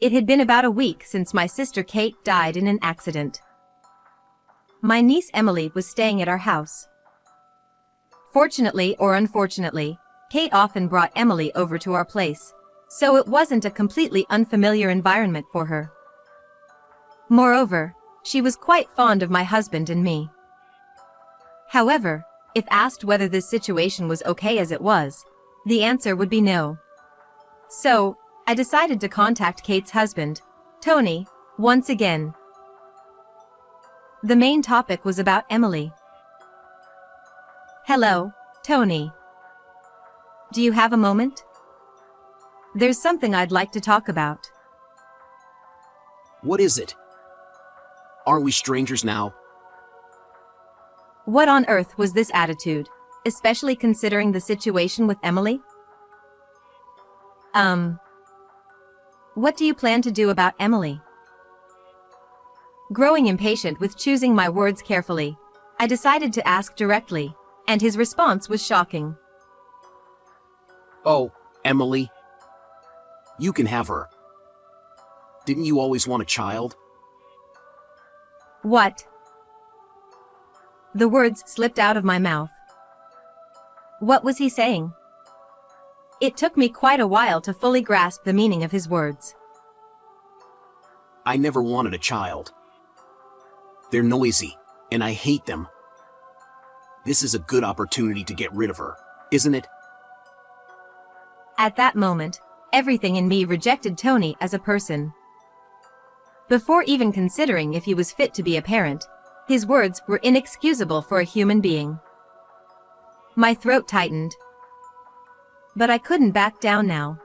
It had been about a week since my sister Kate died in an accident. My niece Emily was staying at our house. Fortunately or unfortunately, Kate often brought Emily over to our place, so it wasn't a completely unfamiliar environment for her. Moreover, she was quite fond of my husband and me. However, if asked whether this situation was okay as it was, the answer would be no. So, I decided to contact Kate's husband, Tony, once again. The main topic was about Emily. Hello, Tony. Do you have a moment? There's something I'd like to talk about. What is it? Aren't we strangers now? What on earth was this attitude, especially considering the situation with Emily? What do you plan to do about Emily? Growing impatient with choosing my words carefully, I decided to ask directly, and his response was shocking. Oh, Emily. You can have her. Didn't you always want a child? What? The words slipped out of my mouth. What was he saying? It took me quite a while to fully grasp the meaning of his words. I never wanted a child. They're noisy, and I hate them. This is a good opportunity to get rid of her, isn't it? At that moment, everything in me rejected Tony as a person. Before even considering if he was fit to be a parent, his words were inexcusable for a human being. My throat tightened. But I couldn't back down now.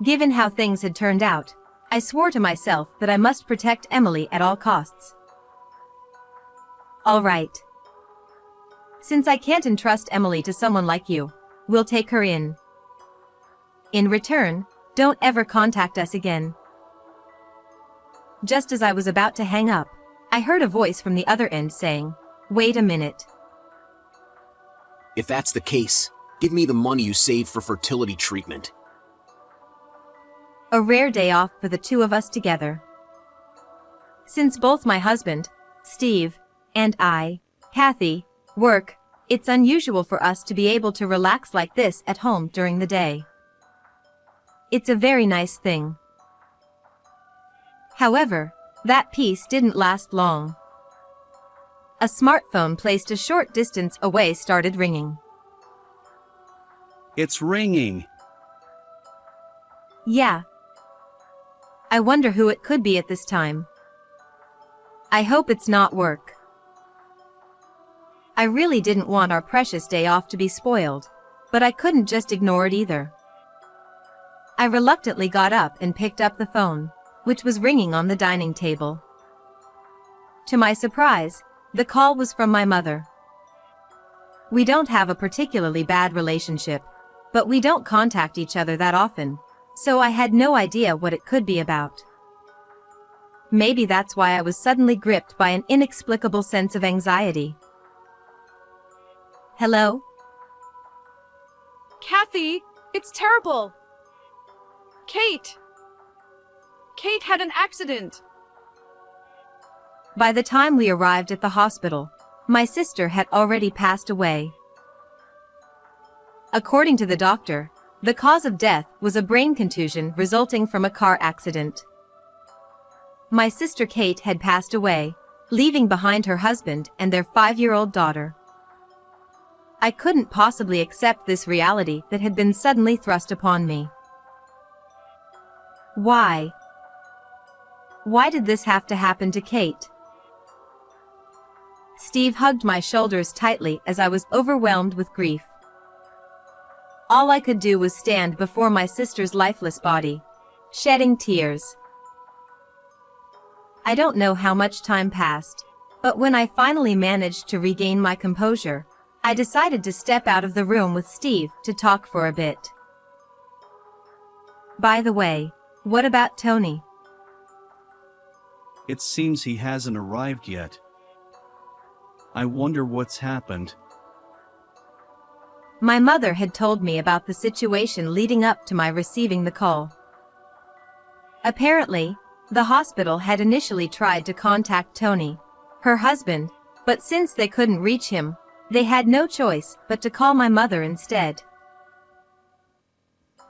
Given how things had turned out, I swore to myself that I must protect Emily at all costs. All right. Since I can't entrust Emily to someone like you, we'll take her in. In return, don't ever contact us again. Just as I was about to hang up, I heard a voice from the other end saying, "Wait a minute." If that's the case, give me the money you saved for fertility treatment. A rare day off for the two of us together. Since both my husband, Steve, and I, Kathy, work, it's unusual for us to be able to relax like this at home during the day. It's a very nice thing. However, that peace didn't last long. A smartphone placed a short distance away started ringing. It's ringing. Yeah. I wonder who it could be at this time. I hope it's not work. I really didn't want our precious day off to be spoiled, but I couldn't just ignore it either. I reluctantly got up and picked up the phone, which was ringing on the dining table. To my surprise, the call was from my mother. We don't have a particularly bad relationship, but we don't contact each other that often, so I had no idea what it could be about. Maybe that's why I was suddenly gripped by an inexplicable sense of anxiety. Hello? Kathy, it's terrible. Kate had an accident. By the time we arrived at the hospital, my sister had already passed away. According to the doctor, the cause of death was a brain contusion resulting from a car accident. My sister Kate had passed away, leaving behind her husband and their 5-year-old daughter. I couldn't possibly accept this reality that had been suddenly thrust upon me. Why? Why did this have to happen to Kate? Steve hugged my shoulders tightly as I was overwhelmed with grief. All I could do was stand before my sister's lifeless body, shedding tears. I don't know how much time passed, but when I finally managed to regain my composure, I decided to step out of the room with Steve to talk for a bit. By the way, what about Tony? It seems he hasn't arrived yet. I wonder what's happened. My mother had told me about the situation leading up to my receiving the call. Apparently, the hospital had initially tried to contact Tony, her husband, but since they couldn't reach him, they had no choice but to call my mother instead.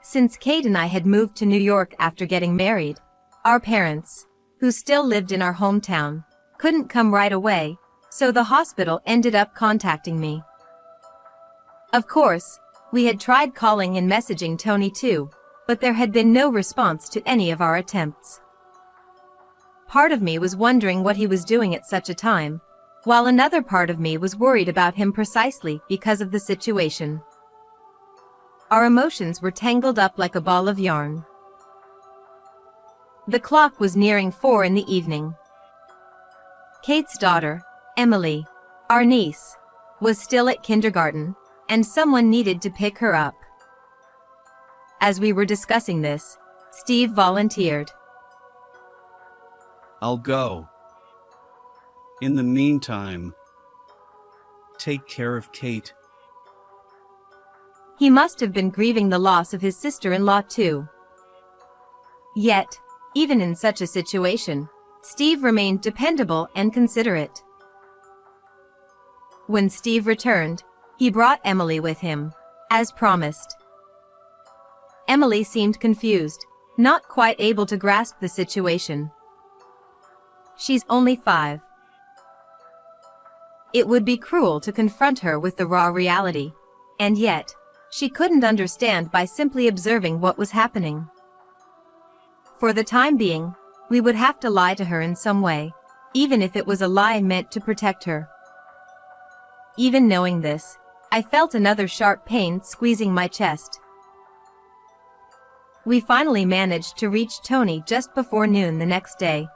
Since Kate and I had moved to New York after getting married, our parents, who still lived in our hometown, couldn't come right away, so the hospital ended up contacting me. Of course, we had tried calling and messaging Tony too, but there had been no response to any of our attempts. Part of me was wondering what he was doing at such a time, while another part of me was worried about him precisely because of the situation. Our emotions were tangled up like a ball of yarn. The clock was nearing 4 in the evening. Kate's daughter, Emily, our niece, was still at kindergarten, and someone needed to pick her up. As we were discussing this, Steve volunteered. I'll go. In the meantime, take care of Kate. He must have been grieving the loss of his sister-in-law too. Yet, even in such a situation, Steve remained dependable and considerate. When Steve returned, he brought Emily with him, as promised. Emily seemed confused, not quite able to grasp the situation. She's only 5. It would be cruel to confront her with the raw reality, and yet, she couldn't understand by simply observing what was happening. For the time being, we would have to lie to her in some way, even if it was a lie meant to protect her. Even knowing this, I felt another sharp pain squeezing my chest. We finally managed to reach Tony just before noon the next day.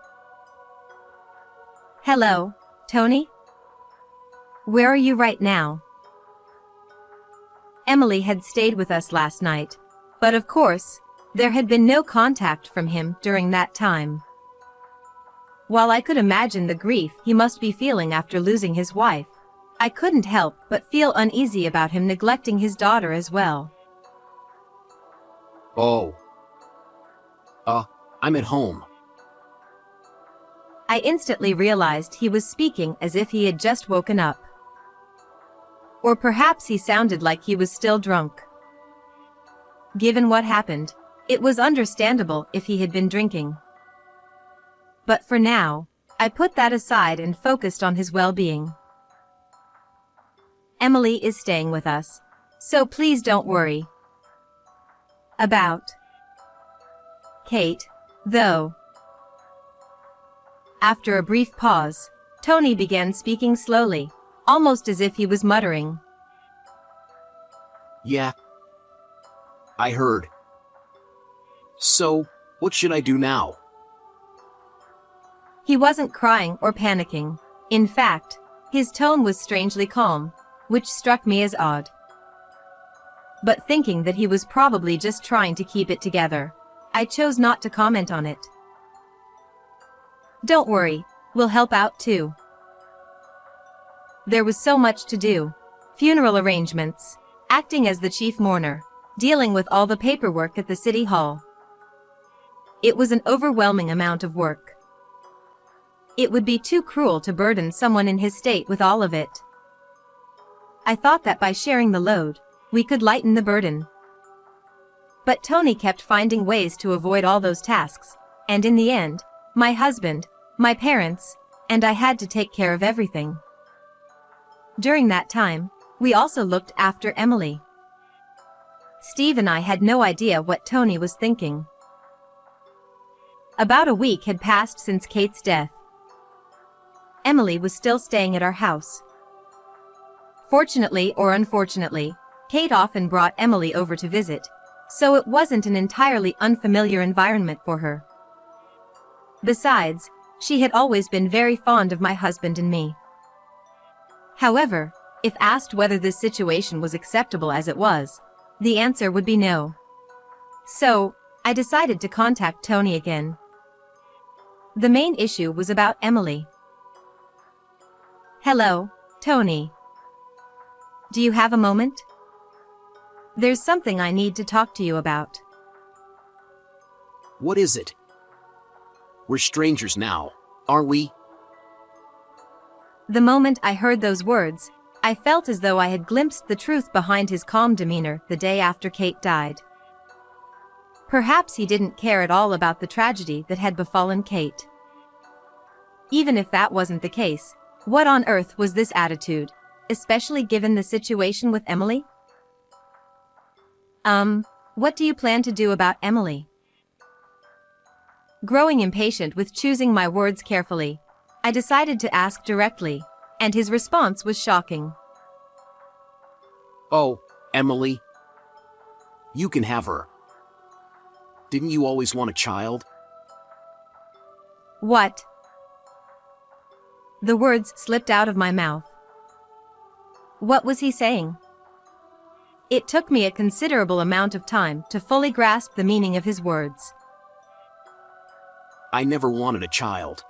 Hello, Tony? Where are you right now? Emily had stayed with us last night, but of course, there had been no contact from him during that time. While I could imagine the grief he must be feeling after losing his wife, I couldn't help but feel uneasy about him neglecting his daughter as well. Oh. I'm at home. I instantly realized he was speaking as if he had just woken up. Or perhaps he sounded like he was still drunk. Given what happened, it was understandable if he had been drinking. But for now, I put that aside and focused on his well-being. Emily is staying with us, so please don't worry about Kate, though. After a brief pause, Tony began speaking slowly, almost as if he was muttering. Yeah. I heard. So, what should I do now? He wasn't crying or panicking. In fact, his tone was strangely calm, which struck me as odd. But thinking that he was probably just trying to keep it together, I chose not to comment on it. Don't worry, we'll help out too. There was so much to do. Funeral arrangements, acting as the chief mourner, dealing with all the paperwork at the city hall. It was an overwhelming amount of work. It would be too cruel to burden someone in his state with all of it. I thought that by sharing the load, we could lighten the burden. But Tony kept finding ways to avoid all those tasks, and in the end, my husband, my parents, and I had to take care of everything. During that time, we also looked after Emily. Steve and I had no idea what Tony was thinking. About a week had passed since Kate's death. Emily was still staying at our house. Fortunately or unfortunately, Kate often brought Emily over to visit, so it wasn't an entirely unfamiliar environment for her. Besides, she had always been very fond of my husband and me. However, if asked whether this situation was acceptable as it was, the answer would be no. So, I decided to contact Tony again. The main issue was about Emily. Hello, Tony. Do you have a moment? There's something I need to talk to you about. What is it? We're strangers now, aren't we? The moment I heard those words, I felt as though I had glimpsed the truth behind his calm demeanor the day after Kate died. Perhaps he didn't care at all about the tragedy that had befallen Kate. Even if that wasn't the case, what on earth was this attitude, especially given the situation with Emily? What do you plan to do about Emily? Growing impatient with choosing my words carefully, I decided to ask directly, and his response was shocking. Oh, Emily. You can have her. Didn't you always want a child? What? The words slipped out of my mouth. What was he saying? It took me a considerable amount of time to fully grasp the meaning of his words. I never wanted a child.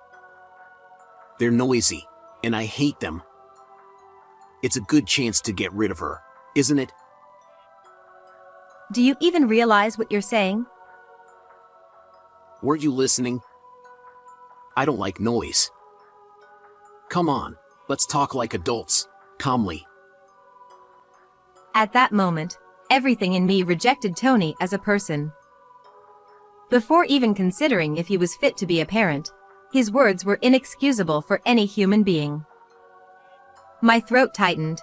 They're noisy, and I hate them. It's a good chance to get rid of her, isn't it? Do you even realize what you're saying? Were you listening? I don't like noise. Come on, let's talk like adults, calmly. At that moment, everything in me rejected Tony as a person. Before even considering if he was fit to be a parent, his words were inexcusable for any human being. My throat tightened.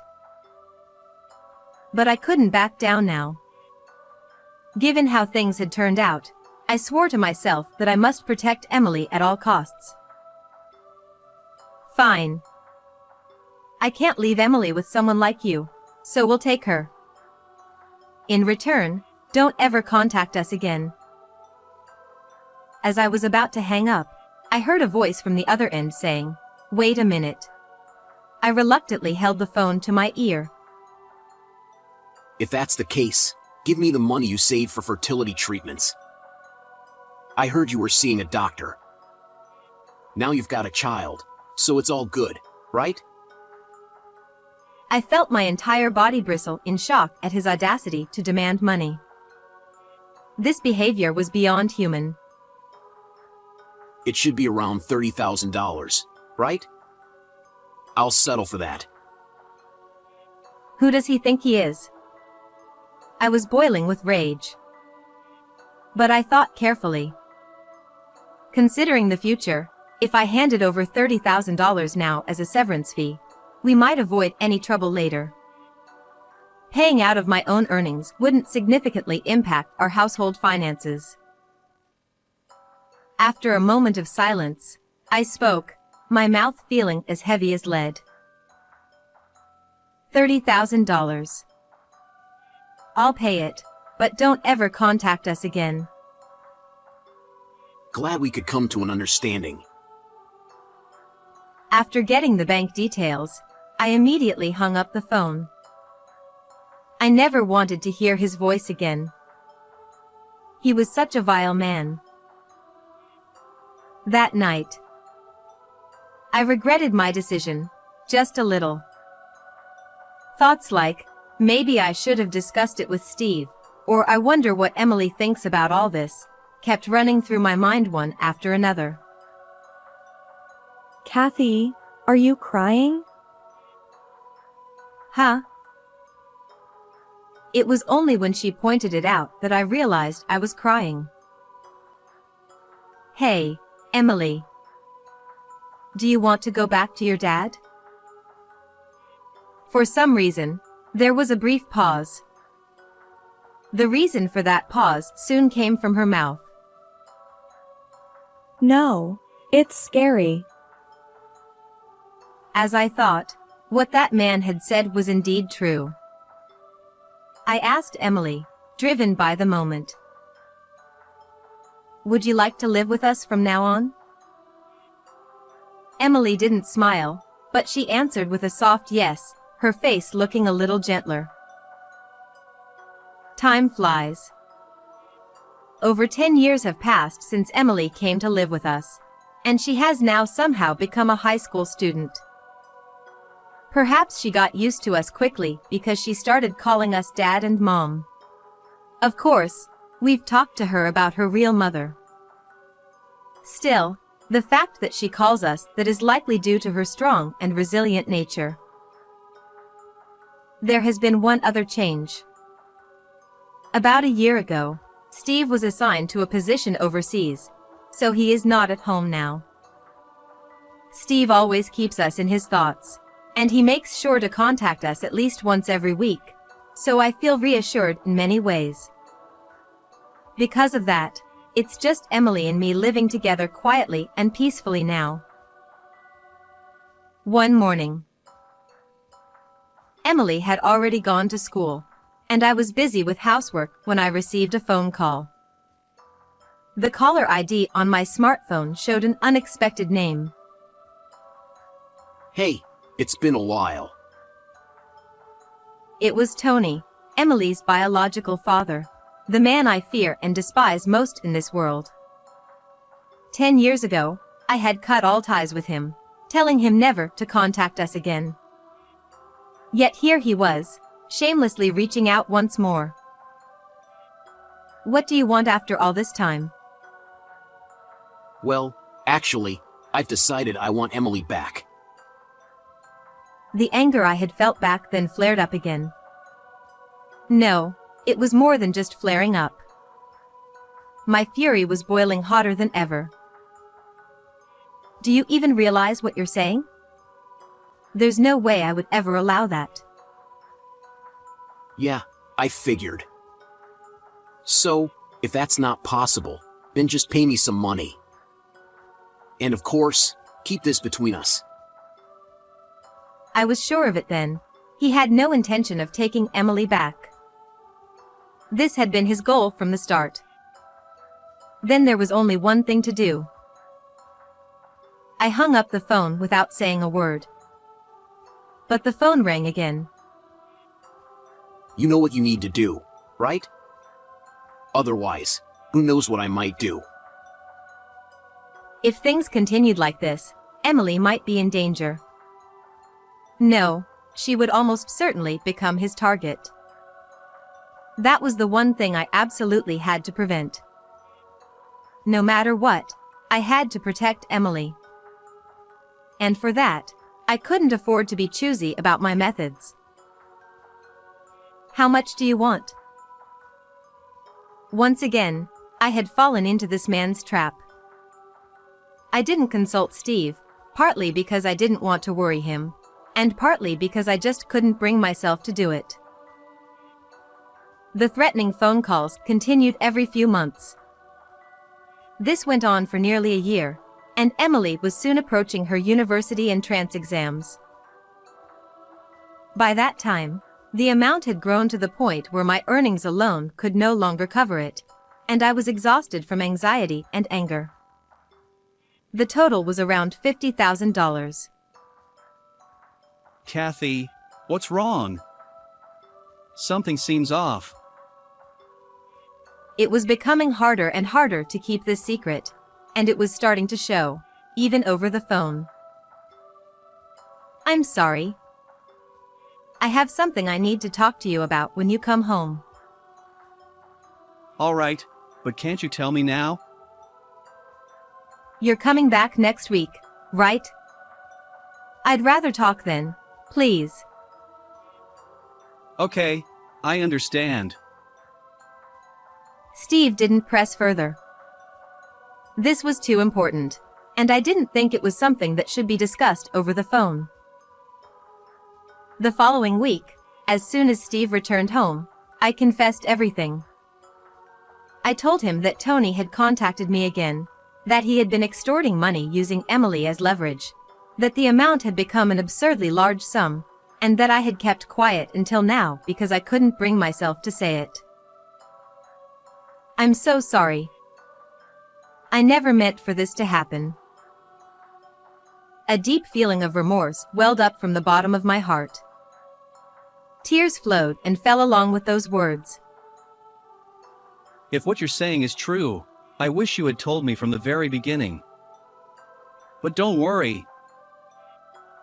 But I couldn't back down now. Given how things had turned out, I swore to myself that I must protect Emily at all costs. Fine. I can't leave Emily with someone like you, so we'll take her. In return, don't ever contact us again. As I was about to hang up, I heard a voice from the other end saying, "Wait a minute." I reluctantly held the phone to my ear. If that's the case, give me the money you saved for fertility treatments. I heard you were seeing a doctor. Now you've got a child, so it's all good, right? I felt my entire body bristle in shock at his audacity to demand money. This behavior was beyond human. It should be around $30,000, right? I'll settle for that. Who does he think he is? I was boiling with rage. But I thought carefully. Considering the future, if I handed over $30,000 now as a severance fee, we might avoid any trouble later. Paying out of my own earnings wouldn't significantly impact our household finances. After a moment of silence, I spoke, my mouth feeling as heavy as lead. $30,000. I'll pay it, but don't ever contact us again. Glad we could come to an understanding. After getting the bank details, I immediately hung up the phone. I never wanted to hear his voice again. He was such a vile man. That night, I regretted my decision, just a little. Thoughts like, maybe I should have discussed it with Steve, or I wonder what Emily thinks about all this, kept running through my mind one after another. Kathy, are you crying? Huh? It was only when she pointed it out that I realized I was crying. Hey, Emily. Do you want to go back to your dad? For some reason, there was a brief pause. The reason for that pause soon came from her mouth. No, it's scary. As I thought, what that man had said was indeed true. I asked Emily, driven by the moment. Would you like to live with us from now on? Emily didn't smile, but she answered with a soft yes, her face looking a little gentler. Time flies. Over 10 years have passed since Emily came to live with us, and she has now somehow become a high school student. Perhaps she got used to us quickly because she started calling us Dad and Mom. Of course, we've talked to her about her real mother. Still, The fact that she calls us that is likely due to her strong and resilient nature. There has been one other change. About a year ago, Steve was assigned to a position overseas, so he is not at home now. Steve always keeps us in his thoughts, and he makes sure to contact us at least once every week, so I feel reassured in many ways. Because of that, it's just Emily and me living together quietly and peacefully now. One morning, Emily had already gone to school, and I was busy with housework when I received a phone call. The caller ID on my smartphone showed an unexpected name. Hey, it's been a while. It was Tony, Emily's biological father, the man I fear and despise most in this world. 10 years ago, I had cut all ties with him, telling him never to contact us again. Yet here he was, shamelessly reaching out once more. What do you want after all this time? Well, actually, I've decided I want Emily back. The anger I had felt back then flared up again. No, it was more than just flaring up. My fury was boiling hotter than ever. Do you even realize what you're saying? There's no way I would ever allow that. Yeah, I figured. So, if that's not possible, then just pay me some money. And of course, keep this between us. I was sure of it then. He had no intention of taking Emily back. This had been his goal from the start. Then there was only one thing to do. I hung up the phone without saying a word. But the phone rang again. You know what you need to do, right? Otherwise, who knows what I might do. If things continued like this, Emily might be in danger. No, she would almost certainly become his target. That was the one thing I absolutely had to prevent. No matter what, I had to protect Emily. And for that, I couldn't afford to be choosy about my methods. How much do you want? Once again, I had fallen into this man's trap. I didn't consult Steve, partly because I didn't want to worry him, and partly because I just couldn't bring myself to do it. The threatening phone calls continued every few months. This went on for nearly a year, and Emily was soon approaching her university entrance exams. By that time, the amount had grown to the point where my earnings alone could no longer cover it, and I was exhausted from anxiety and anger. The total was around $50,000. Kathy, what's wrong? Something seems off. It was becoming harder and harder to keep this secret, and it was starting to show, even over the phone. I'm sorry. I have something I need to talk to you about when you come home. All right, but can't you tell me now? You're coming back next week, right? I'd rather talk then, please. Okay, I understand. Steve didn't press further. This was too important, and I didn't think it was something that should be discussed over the phone. The following week, as soon as Steve returned home, I confessed everything. I told him that Tony had contacted me again, that he had been extorting money using Emily as leverage, that the amount had become an absurdly large sum, and that I had kept quiet until now because I couldn't bring myself to say it. I'm so sorry. I never meant for this to happen. A deep feeling of remorse welled up from the bottom of my heart. Tears flowed and fell along with those words. If what you're saying is true, I wish you had told me from the very beginning. But don't worry.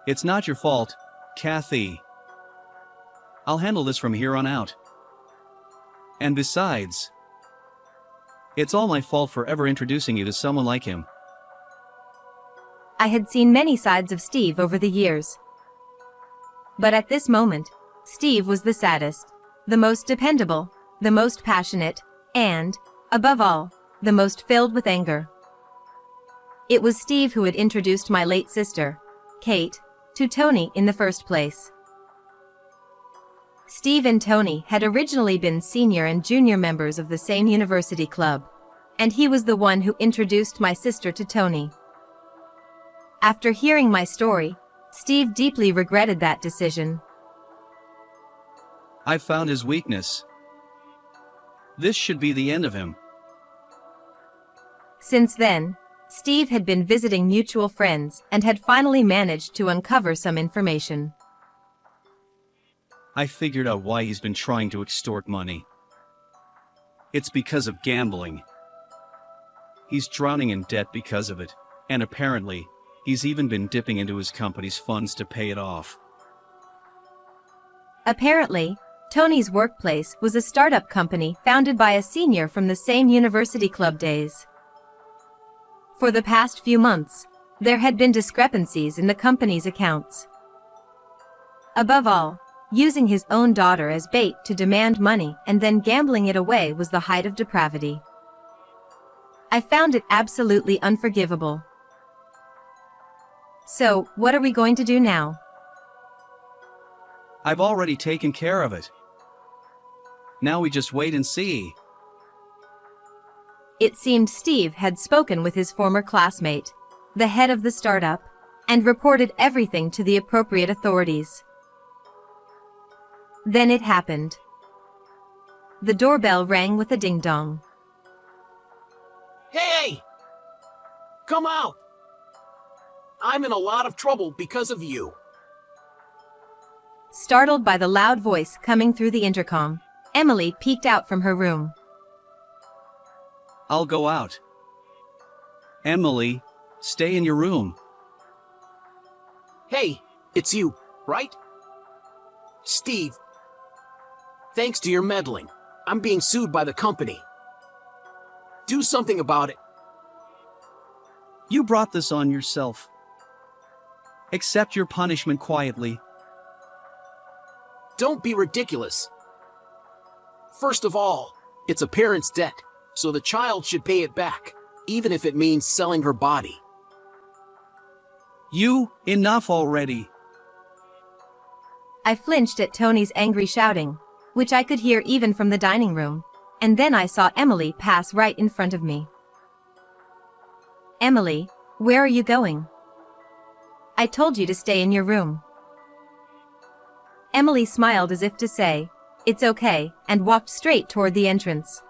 It's not your fault, Kathy. I'll handle this from here on out. And besides, it's all my fault for ever introducing you to someone like him. I had seen many sides of Steve over the years. But at this moment, Steve was the saddest, the most dependable, the most passionate, and, above all, the most filled with anger. It was Steve who had introduced my late sister, Kate, to Tony in the first place. Steve and Tony had originally been senior and junior members of the same university club, and he was the one who introduced my sister to Tony. After hearing my story, Steve deeply regretted that decision. I found his weakness. This should be the end of him. Since then, Steve had been visiting mutual friends and had finally managed to uncover some information. I figured out why he's been trying to extort money. It's because of gambling. He's drowning in debt because of it, and apparently, he's even been dipping into his company's funds to pay it off. Apparently, Tony's workplace was a startup company founded by a senior from the same university club days. For the past few months, there had been discrepancies in the company's accounts. Above all, using his own daughter as bait to demand money and then gambling it away was the height of depravity. I found it absolutely unforgivable. So, what are we going to do now? I've already taken care of it. Now we just wait and see. It seemed Steve had spoken with his former classmate, the head of the startup, and reported everything to the appropriate authorities. Then it happened. The doorbell rang with a ding-dong. Hey! Come out! I'm in a lot of trouble because of you. Startled by the loud voice coming through the intercom, Emily peeked out from her room. I'll go out. Emily, stay in your room. Hey, it's you, right? Steve. Thanks to your meddling, I'm being sued by the company. Do something about it. You brought this on yourself. Accept your punishment quietly. Don't be ridiculous. First of all, it's a parent's debt, so the child should pay it back, even if it means selling her body. Enough already. I flinched at Tony's angry shouting, which I could hear even from the dining room, and then I saw Emily pass right in front of me. Emily, where are you going? I told you to stay in your room. Emily smiled as if to say, "It's okay," and walked straight toward the entrance.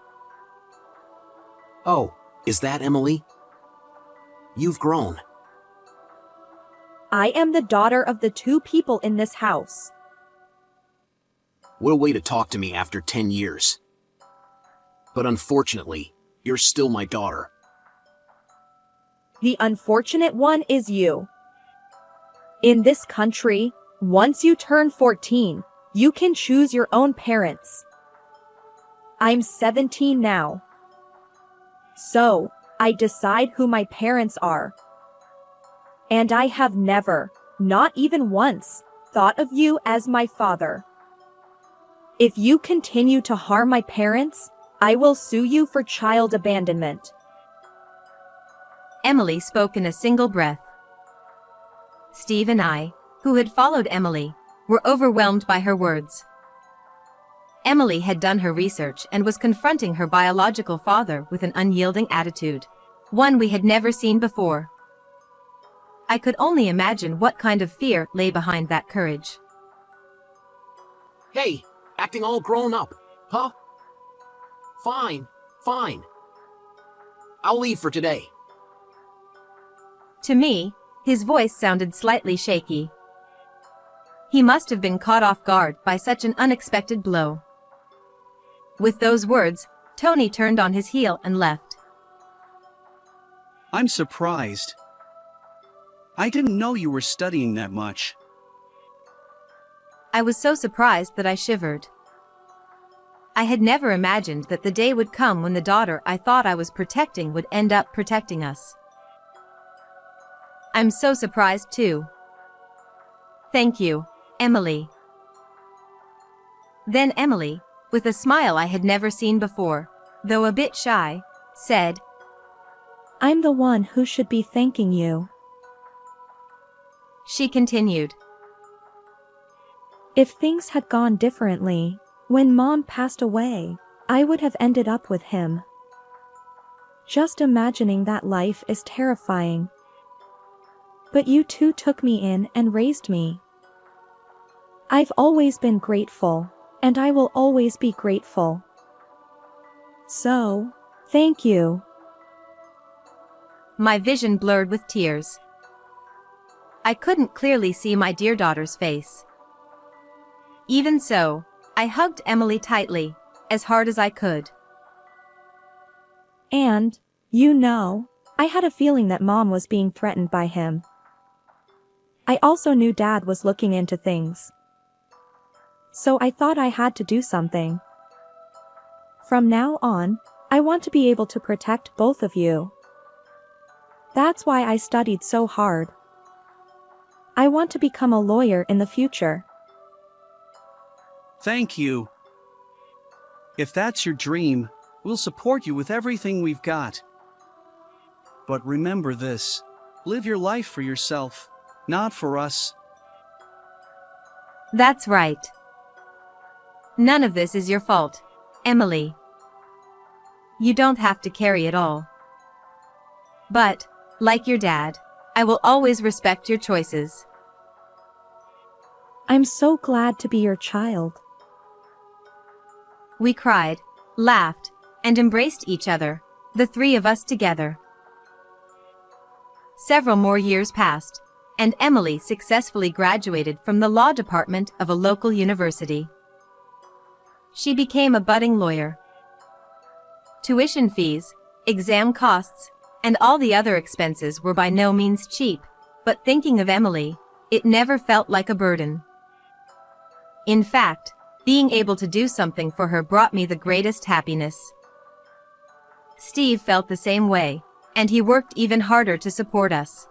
Oh, is that Emily? You've grown. I am the daughter of the two people in this house. What a way to talk to me after 10 years. But unfortunately, you're still my daughter. The unfortunate one is you. In this country, once you turn 14, you can choose your own parents. I'm 17 now. So, I decide who my parents are. And I have never, not even once, thought of you as my father. If you continue to harm my parents, I will sue you for child abandonment. Emily spoke in a single breath. Steve and I, who had followed Emily, were overwhelmed by her words. Emily had done her research and was confronting her biological father with an unyielding attitude, one we had never seen before. I could only imagine what kind of fear lay behind that courage. Hey, acting all grown up, huh? Fine. I'll leave for today. To me, his voice sounded slightly shaky. He must have been caught off guard by such an unexpected blow. With those words, Tony turned on his heel and left. I'm surprised. I didn't know you were studying that much. I was so surprised that I shivered. I had never imagined that the day would come when the daughter I thought I was protecting would end up protecting us. I'm so surprised too. Thank you, Emily. Then Emily, with a smile I had never seen before, though a bit shy, said, I'm the one who should be thanking you. She continued, If things had gone differently, when Mom passed away, I would have ended up with him. Just imagining that life is terrifying. But you two took me in and raised me. I've always been grateful, and I will always be grateful. So, thank you. My vision blurred with tears. I couldn't clearly see my dear daughter's face. Even so, I hugged Emily tightly, as hard as I could. And, you know, I had a feeling that Mom was being threatened by him. I also knew Dad was looking into things. So I thought I had to do something. From now on, I want to be able to protect both of you. That's why I studied so hard. I want to become a lawyer in the future. Thank you. If that's your dream, we'll support you with everything we've got. But remember this, live your life for yourself, not for us. That's right. None of this is your fault, Emily. You don't have to carry it all. But, like your dad, I will always respect your choices. I'm so glad to be your child. We cried, laughed, and embraced each other, the three of us together. Several more years passed, and Emily successfully graduated from the law department of a local university. She became a budding lawyer. Tuition fees, exam costs, and all the other expenses were by no means cheap, but thinking of Emily, it never felt like a burden. In fact, being able to do something for her brought me the greatest happiness. Steve felt the same way, and he worked even harder to support us.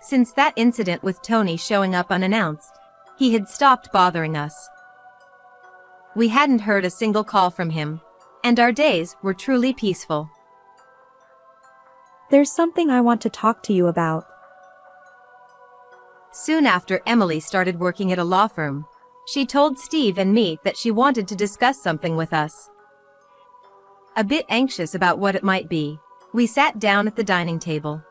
Since that incident with Tony showing up unannounced, he had stopped bothering us. We hadn't heard a single call from him, and our days were truly peaceful. There's something I want to talk to you about. Soon after Emily started working at a law firm, she told Steve and me that she wanted to discuss something with us. A bit anxious about what it might be, we sat down at the dining table.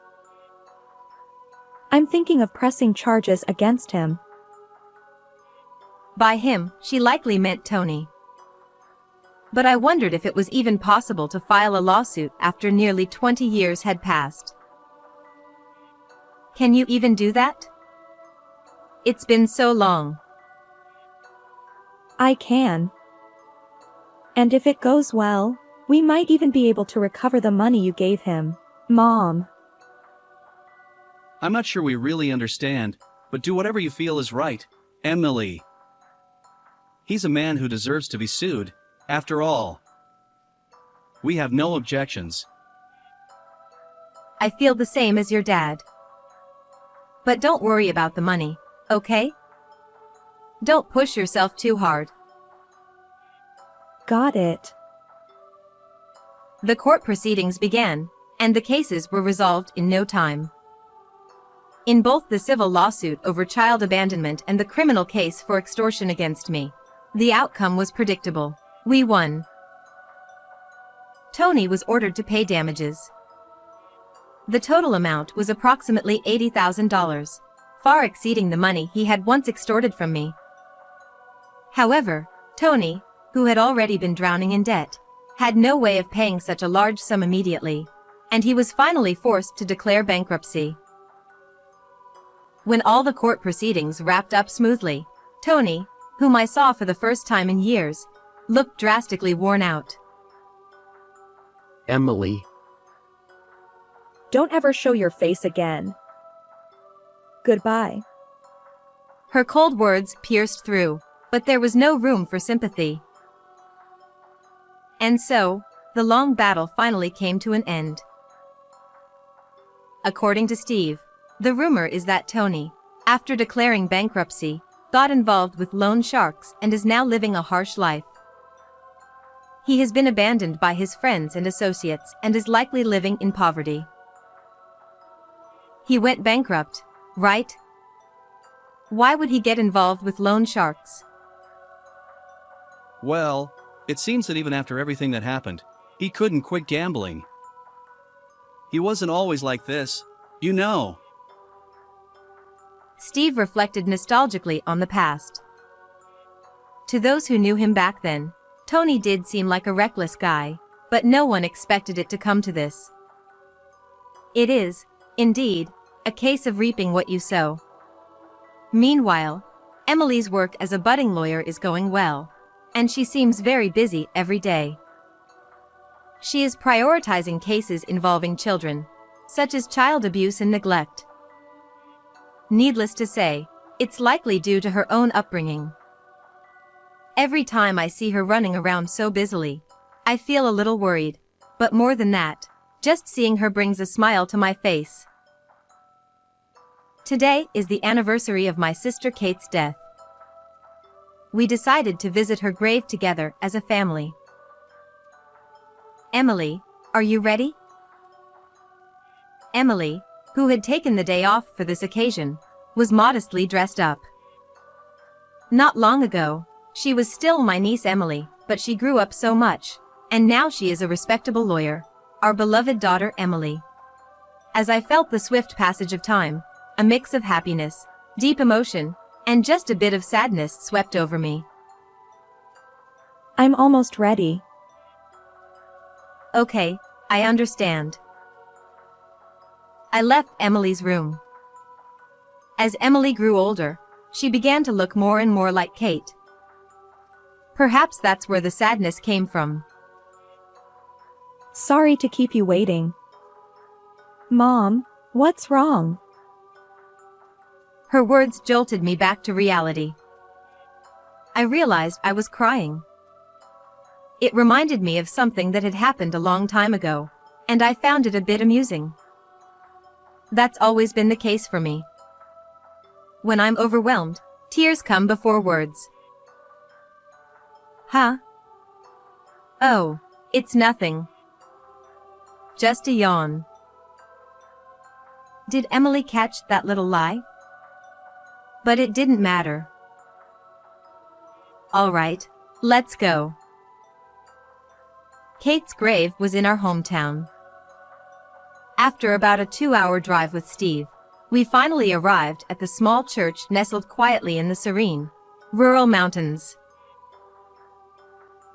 I'm thinking of pressing charges against him. By him, she likely meant Tony. But I wondered if it was even possible to file a lawsuit after nearly 20 years had passed. Can you even do that? It's been so long. I can. And if it goes well, we might even be able to recover the money you gave him, Mom. I'm not sure we really understand, but do whatever you feel is right, Emily. He's a man who deserves to be sued, after all. We have no objections. I feel the same as your dad. But don't worry about the money, okay? Don't push yourself too hard. Got it. The court proceedings began, and the cases were resolved in no time. In both the civil lawsuit over child abandonment and the criminal case for extortion against me, the outcome was predictable. We won. Tony was ordered to pay damages. The total amount was approximately $80,000, far exceeding the money he had once extorted from me. However, Tony, who had already been drowning in debt, had no way of paying such a large sum immediately, and he was finally forced to declare bankruptcy. When all the court proceedings wrapped up smoothly, Tony, whom I saw for the first time in years, looked drastically worn out. Emily, Don't ever show your face again. Goodbye. Her cold words pierced through, but there was no room for sympathy. And so, the long battle finally came to an end. According to Steve, the rumor is that Tony, after declaring bankruptcy, got involved with loan sharks and is now living a harsh life. He has been abandoned by his friends and associates and is likely living in poverty. He went bankrupt, right? Why would he get involved with loan sharks? Well, it seems that even after everything that happened, he couldn't quit gambling. He wasn't always like this, you know. Steve reflected nostalgically on the past. To those who knew him back then, Tony did seem like a reckless guy, but no one expected it to come to this. It is, indeed, a case of reaping what you sow. Meanwhile, Emily's work as a budding lawyer is going well, and she seems very busy every day. She is prioritizing cases involving children, such as child abuse and neglect. Needless to say, it's likely due to her own upbringing. Every time I see her running around so busily, I feel a little worried, but more than that, just seeing her brings a smile to my face. Today is the anniversary of my sister Kate's death. We decided to visit her grave together as a family. Emily, are you ready? Emily, who had taken the day off for this occasion, was modestly dressed up. Not long ago, she was still my niece Emily, but she grew up so much, and now she is a respectable lawyer, our beloved daughter Emily. As I felt the swift passage of time, a mix of happiness, deep emotion, and just a bit of sadness swept over me. I'm almost ready. Okay, I understand. I left Emily's room. As Emily grew older, she began to look more and more like Kate. Perhaps that's where the sadness came from. Sorry to keep you waiting. Mom, what's wrong? Her words jolted me back to reality. I realized I was crying. It reminded me of something that had happened a long time ago, and I found it a bit amusing. That's always been the case for me. When I'm overwhelmed, tears come before words. Huh? Oh, it's nothing. Just a yawn. Did Emily catch that little lie? But it didn't matter. All right, let's go. Kate's grave was in our hometown. After about a 2-hour drive with Steve, we finally arrived at the small church nestled quietly in the serene, rural mountains.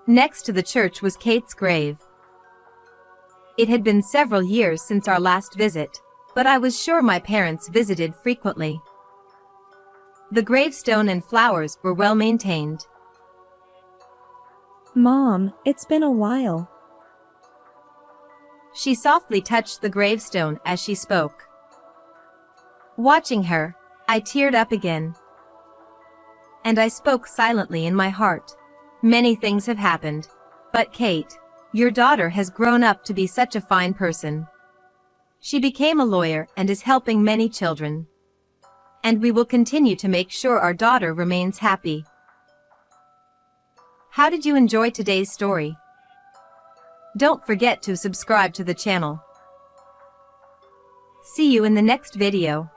Next to the church was Kate's grave. It had been several years since our last visit, but I was sure my parents visited frequently. The gravestone and flowers were well maintained. Mom, it's been a while. She softly touched the gravestone as she spoke. Watching her, I teared up again. And I spoke silently in my heart. Many things have happened, but Kate, your daughter has grown up to be such a fine person. She became a lawyer and is helping many children. And we will continue to make sure our daughter remains happy. How did you enjoy today's story? Don't forget to subscribe to the channel. See you in the next video.